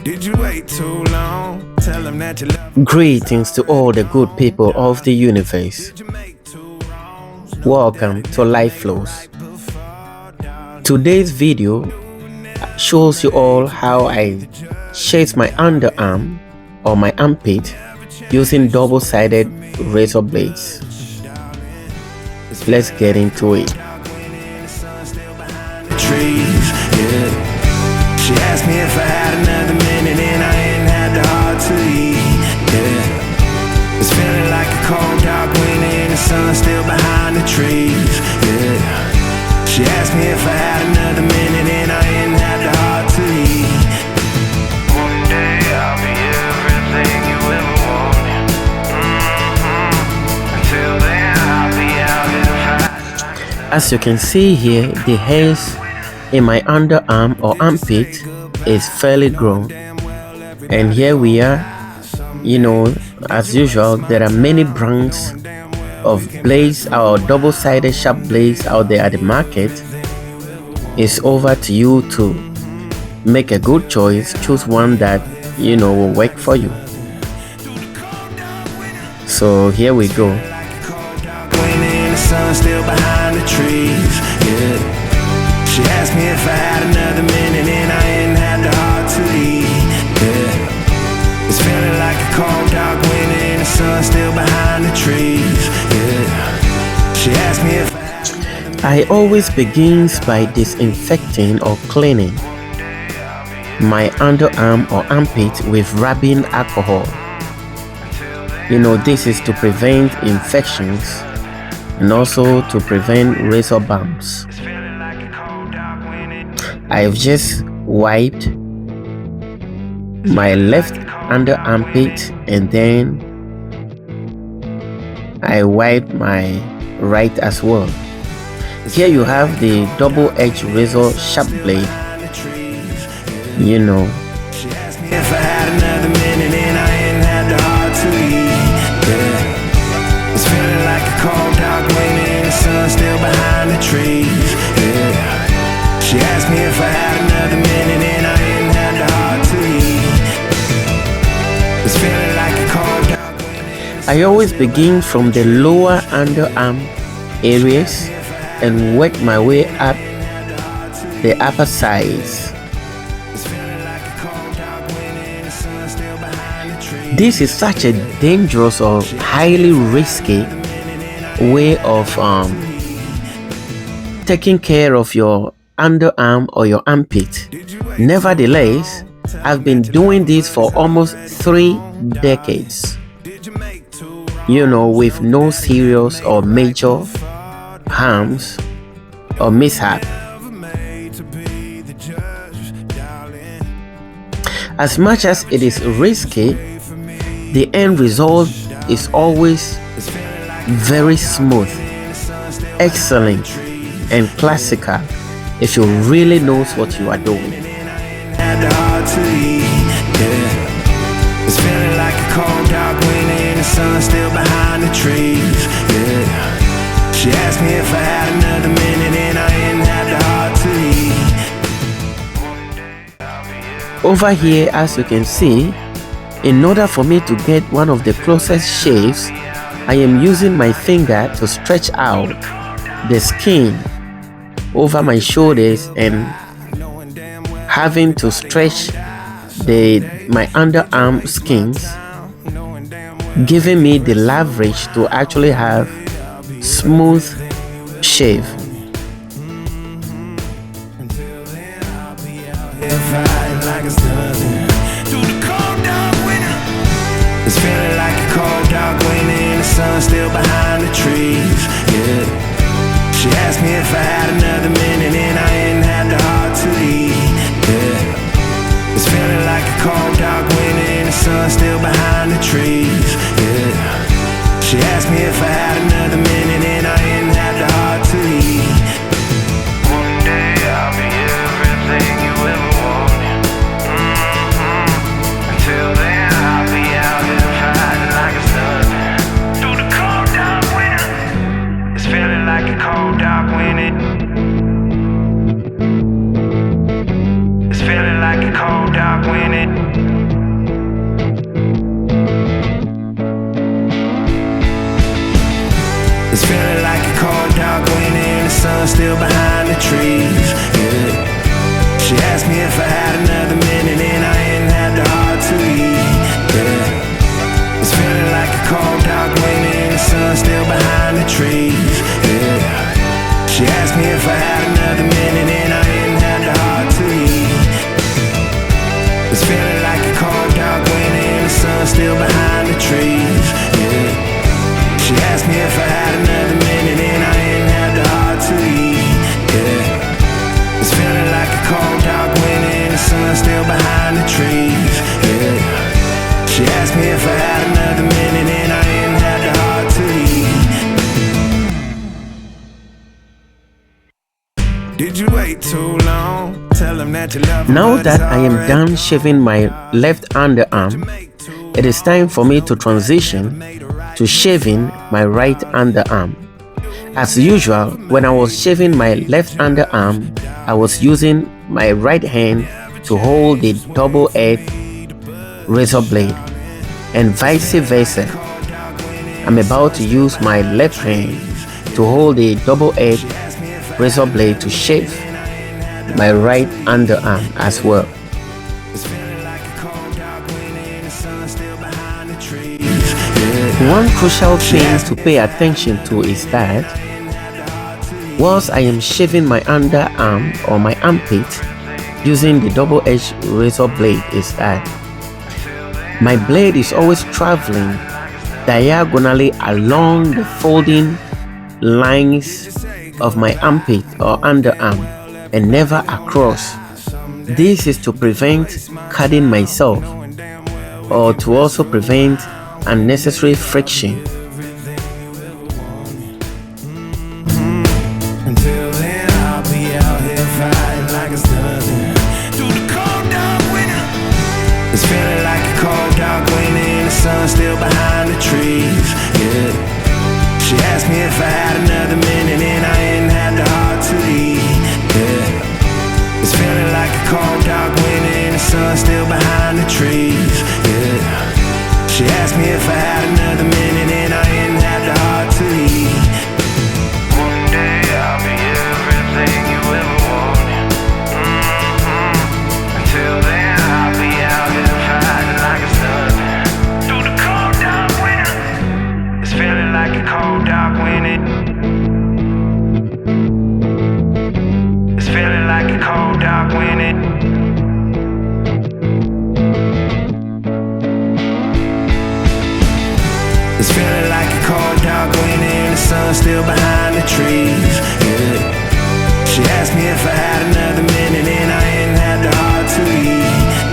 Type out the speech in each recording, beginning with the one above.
Did you wait too long? Tell them that you love. Greetings to all the good people of the universe. Did you make two wrongs? Welcome to Life Flows. Today's video shows you all how I shave my underarm or my armpit using double-sided razor blades. Let's get into it. Trees, yeah. She asked me if I had another minute and I ain't had the heart to eat, yeah. It's feeling like a cold dark winter and the sun still behind the trees, yeah. She asked me if I had another minute and I ain't had the heart to eat. One day I'll be everything you ever wanted. Until then I'll be out here fighting. As you can see here, the hairs in my underarm or armpit is fairly grown, and here we are. As usual, there are many brands of blades or double-sided sharp blades out there at the market. It's over to you to make a good choice. Choose one that will work for you. So here we go. The sun still behind the trees, yeah. She asked me if I had another minute and I ain't had the heart to eat, yeah. It's feeling like a cold dark winter and the sun still behind the trees, yeah. She asked me if I always begins by disinfecting or cleaning my underarm or armpit with rubbing alcohol. This is to prevent infections and also to prevent razor bumps. I've just wiped my left under armpit and then I wiped my right as well. Here you have the double-edged razor sharp blade. She asked me if I had another minute and I ain't had the heart to eat, yeah. It's feeling like a cold dark winter and the sun still behind the trees, yeah. She asked me if I had another minute and I ain't had the heart to eat. It's feeling like a cold dark winter. I always begin from the lower underarm areas and work my way up the upper sides. This is such a dangerous or highly risky way of taking care of your underarm or your armpit. Nevertheless, I've been doing this for almost 3 decades, with no serious or major harms or mishap. As much as it is risky, the end result is always very smooth, excellent, and classical if you really knows what you are doing. It's feeling like a cold dark winter and the sun still behind the trees, yeah. She asked me if I had another minute and I ain't had the heart to eat. Over here, as you can see, in order for me to get one of the closest shaves, I am using my finger to stretch out the skin over my shoulders and having to stretch my underarm skins, giving me the leverage to actually have smooth shave. It's feeling like a cold dark winter and the sun still behind the trees, yeah. She asked me if I had another minute and I ain't had the heart to eat, yeah. It's feeling like a cold dark winter and the sun still behind the trees, yeah. She asked me if I had another minute and I ain't had the heart to eat. One day I'll be everything you ever wanted. Until then I'll be out here fighting like it's nothing. Through the cold dark winter. It's feeling like a cold dark winter. It's feeling like a cold dark winter. It's feeling like a cold, dark winter and the sun still behind the trees. Yeah. She asked me if I had another minute and I ain't had the heart to eat. Yeah. It's feeling like a cold, dark winter and the sun still behind the trees. Yeah. She asked me if I had another minute and I ain't had the heart to eat. It's feeling like a cold, dark winter and the sun still behind the trees. Yeah. She asked me if I had another minute and I ain't had the heart to eat. Yeah. It's feeling like a cold, dark winter and the sun still behind the trees. Yeah. She asked me if I had another minute and I ain't had the heart to eat. Did you wait too long? Tell them that you love them. Now that I am done shaving my left underarm, it is time for me to transition to shaving my right underarm. As usual, when I was shaving my left underarm, I was using my right hand to hold the double-edged razor blade, and vice versa. I'm about to use my left hand to hold the double-edged razor blade to shave my right underarm as well. One crucial thing to pay attention to is that whilst I am shaving my underarm or my armpit using the double-edged razor blade, is that my blade is always traveling diagonally along the folding lines of my armpit or underarm and never across. This is to prevent cutting myself or to also prevent unnecessary friction. Until then, I'll be out here fighting like it's nothing. Through the cold, dark winter. It's feeling like a cold, dark winter and the sun still behind the trees. Yeah. She asked me if I had another minute and I ain't had the heart to eat. Yeah. It's feeling like a cold, dark winter and the sun still behind the trees. Yeah. She asked me if I had another minute and I ain't had the heart to eat. One day I'll be everything you ever wanted. Until then I'll be out here fighting like it's nothing. Through the cold, dark winter. It's feeling like a cold, dark winter. It's feeling like a cold, dark winter. It's feeling like a cold, dark winter and the sun still behind the trees. Yeah. She asked me if I had another minute and I ain't had the heart to eat.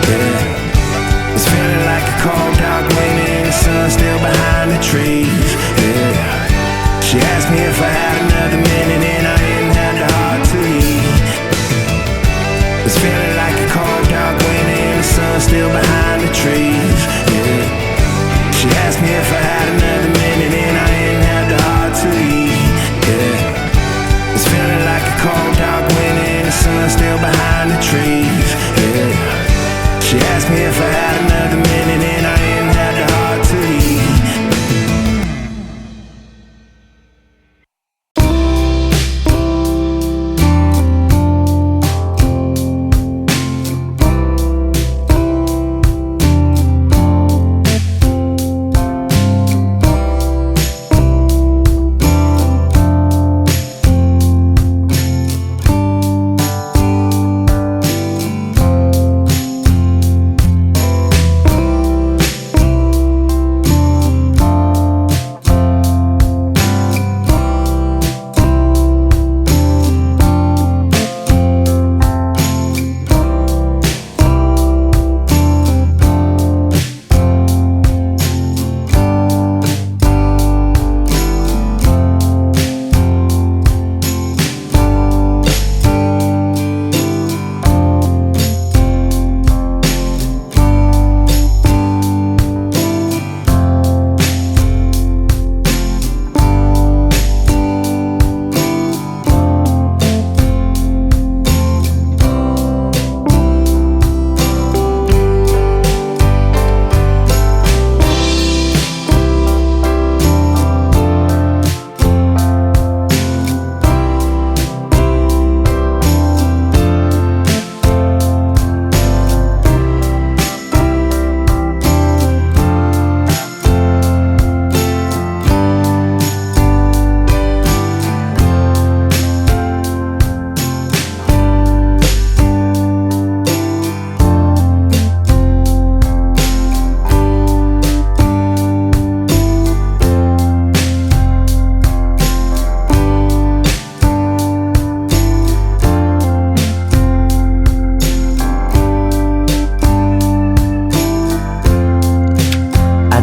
Yeah. It's feeling like a cold, dark winter and the sun still behind the trees. Yeah. She asked me if I had another minute and I ain't had the heart to eat. It's feeling like a cold, dark winter and the sun still behind the trees. Yeah. She asked me if I had another minute and I ain't had the heart to eat. Yeah. It's feeling like a cold, dark winter and the sun still behind the trees. Yeah. She asked me if I had another minute and I ain't had the heart to eat.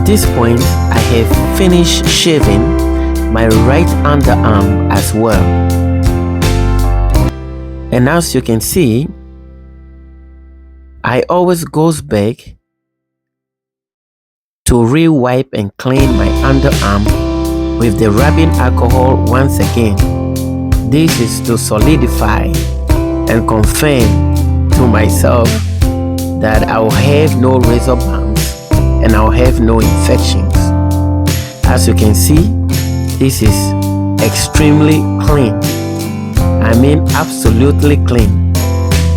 this point, I have finished shaving my right underarm as well. And as you can see, I always goes back to re-wipe and clean my underarm with the rubbing alcohol once again. This is to solidify and confirm to myself that I'll have no razor bumps and I'll have no infections. As you can see, this is extremely clean. I mean absolutely clean.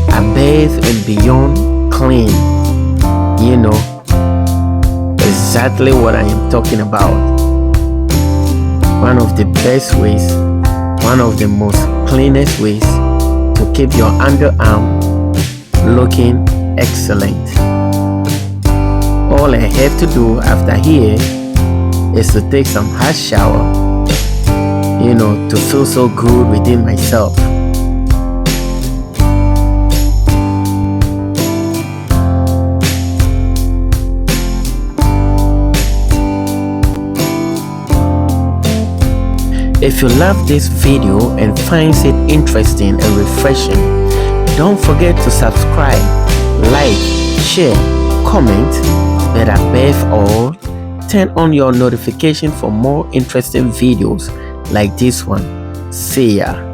Above and beyond clean. You know exactly what I am talking about. One of the best ways, one of the most cleanest ways to keep your underarm looking excellent. All I have to do after here is to take some hot shower, you know, to feel so good within myself. If you love this video and finds it interesting and refreshing, don't forget to subscribe, like, share, comment, but above all, turn on your notification for more interesting videos like this one. See ya.